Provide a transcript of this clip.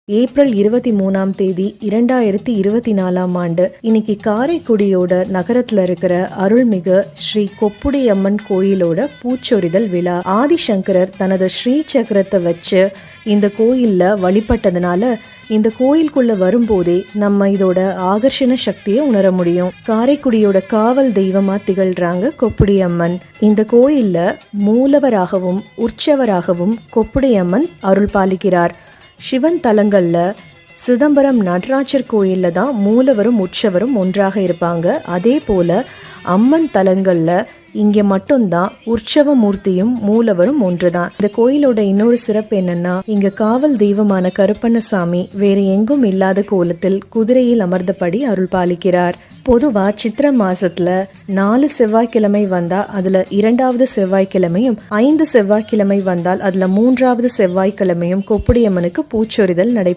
April 23ஆம் தேதி 2024ஆம் ஆண்டு இன்னைக்கு காரைக்குடியோட நகரத்துல இருக்கிற அருள்மிகு ஸ்ரீ கொப்புடி அம்மன் கோயிலோட பூச்சொரிதல் விழா. ஆதிசங்கரர் தனது ஸ்ரீ சக்கரத்தை வச்சு இந்த கோயில்ல வழிபட்டதுனால இந்த கோயிலுக்குள்ள வரும்போதே நம்ம இதோட ஆகர்ஷண சக்தியை உணர முடியும். காரைக்குடியோட காவல் தெய்வமா திகழ்றாங்க கொப்புடி அம்மன். இந்த கோயில்ல மூலவராகவும் உற்சவராகவும் கொப்புடி அம்மன் அருள் பாலிக்கிறார். சிவன் தலங்கள்ல சிதம்பரம் நடராஜர் கோயில்ல தான் மூலவரும் உற்சவரும் ஒன்றாக இருப்பாங்க. அதே போல அம்மன் தலங்கள்ல இங்க மட்டும்தான் உற்சவ மூர்த்தியும் மூலவரும் ஒன்றுதான். இந்த கோயிலோட இன்னொரு சிறப்பு என்னன்னா, இங்க காவல் தெய்வமான கருப்பண்ணசாமி வேற எங்கும் இல்லாத கோலத்தில் குதிரையில் அமர்ந்தபடி அருள் பாலிக்கிறார். பொதுவா சித்திரை மாசத்துல 4 செவ்வாய்க்கிழமை வந்தா அதுல 2வது செவ்வாய்க்கிழமையும், 5 செவ்வாய்க்கிழமை வந்தால் அதுல 3வது செவ்வாய்க்கிழமையும் கொப்புடி அம்மனுக்கு பூச்சொரிதல் நடைபெறும்.